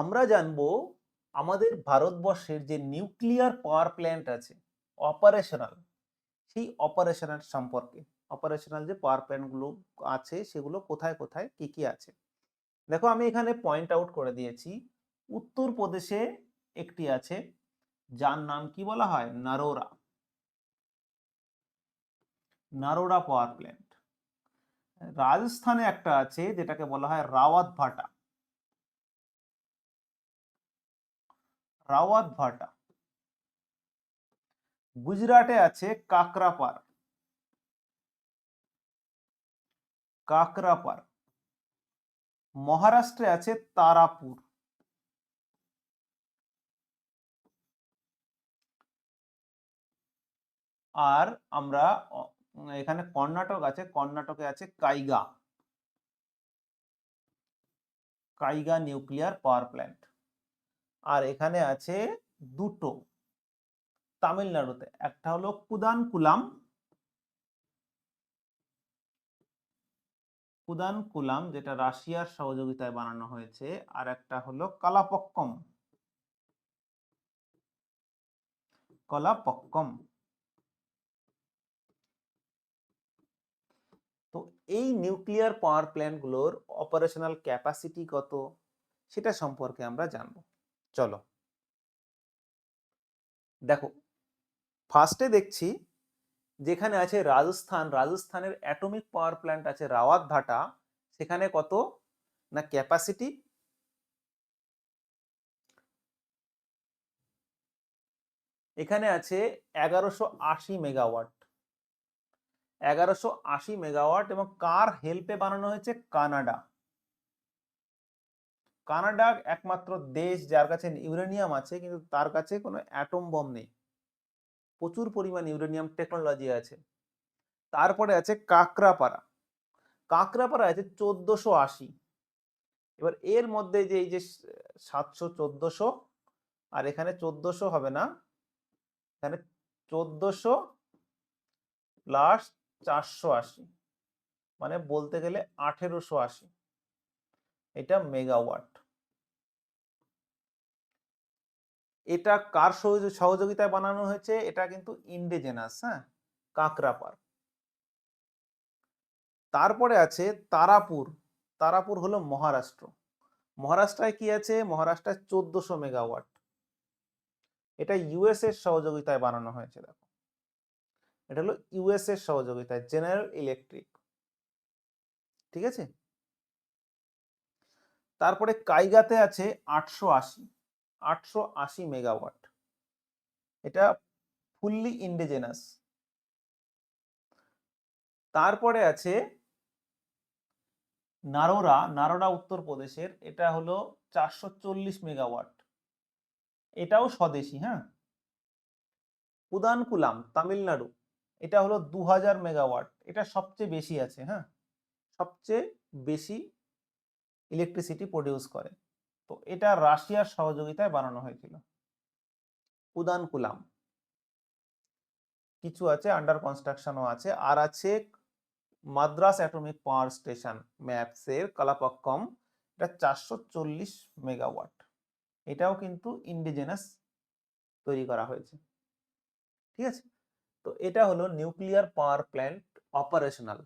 আমরা জানবো আমাদের ভারতবর্ষের যে নিউক্লিয়ার পাওয়ার প্ল্যান্ট আছে অপারেশনাল, সেই অপারেশনাল সম্পর্কে। অপারেশনাল যে পাওয়ার প্ল্যান্ট গুলো আছে সেগুলো কোথায় কোথায় কি কি আছে। দেখো আমি এখানে পয়েন্ট আউট করে দিয়েছি। উত্তরপ্রদেশে একটি আছে, যার নাম কি বলা হয়, নারোরা। Narora power plant. রাজস্থানে একটা আছে যেটাকে বলা হয় রাওয়াত ভাটা। রাওয়াত ভাটা। গুজরাটে আছে কাকরাপার। কাকরাপার। মহারাষ্ট্রে আছে তারাপুর। আর আমরা এখানে কর্ণাটক আছে, কর্ণাটকে আছে Kaiga. Kaiga nuclear power plant. আর এখানে আছে দুটো তামিলনাড়ুতে, একটা হলো কুদানকুলাম। কুদানকুলাম যেটা রাশিয়ার সহযোগিতায় বানানো হয়েছে, আর একটা হলো কালাপক্কম। কলাপক্কম। তো এই নিউক্লিয়ার পাওয়ার প্ল্যান্টগুলোর অপারেশনাল ক্যাপাসিটি কত, সেটা সম্পর্কে আমরা জানব। চলো দেখো, ফার্স্টে দেখছি যেখানে আছে রাজস্থান, রাজস্থানের অ্যাটমিক পাওয়ার প্ল্যান্ট আছে রাওয়াত ভাটা। সেখানে কত না ক্যাপাসিটি, এখানে আছে 1180 মেগাওয়াট। 1180 মেগাওয়াট, এবং কার হেল্পে বানানো হয়েছে, কানাডা। কানাডা একমাত্র দেশ যার কাছে ইউরেনিয়াম আছে, কিন্তু তার কাছে কোনো অ্যাটম বম নেই। প্রচুর পরিমাণ ইউরেনিয়াম টেকনোলজি আছে। তারপরে আছে কাকরাপাড়া। কাকরাপাড়া আছে 1480। এবার এর মধ্যে যে এই যে 700 1400, আর এখানে 1400 হবে না, এখানে 1400 প্লাস 480, মানে বলতে গেলে 1880। এটা মেগাওয়াট। এটা কার সহযোগিতায় বানানো হয়েছে, এটা কিন্তু ইন্ডিজেনাস, হ্যাঁ, কাকরাপার। তারপরে আছে তারাপুর। তারাপুর হলো মহারাষ্ট্র। মহারাষ্ট্রায় কি আছে, মহারাষ্ট্রায় 1400 মেগাওয়াট। এটা ইউএস এর সহযোগিতায় বানানো হয়েছে। দেখো, এটা হলো ইউএস এর সহযোগিতায়, জেনারেল ইলেকট্রিক। ঠিক আছে। তারপরে কাইগাতে আছে 880। 880 মেগাওয়াট। এটা ফুললি ইন্ডিজেনাস। তারপরে আছে নারোরা। নারোরা উত্তরপ্রদেশের, এটা হলো 440 মেগাওয়াট। এটাও স্বদেশী, হ্যাঁ। কুদানকুলাম তামিলনাড়ু, এটা হলো 2000 মেগাওয়াট। এটা সবচেয়ে বেশি আছে, হ্যাঁ, সবচেয়ে বেশি ইলেকট্রিসিটি প্রডিউস করে। তো এটা রাশিয়ার সহযোগিতায় বানানো হয়েছিল। কুদানকুলাম। কিছু আছে আন্ডার কনস্ট্রাকশনও আছে। আর আছে মাদ্রাস অ্যাটমিক পাওয়ার স্টেশন, ম্যাপসের কালাপাক্কম। এটা 440 মেগাওয়াট। এটাও কিন্তু ইন্ডিজেনাস তৈরি করা হয়েছে। ঠিক আছে। তো এটা হলো নিউক্লিয়ার পাওয়ার প্ল্যান্ট অপারেশনাল।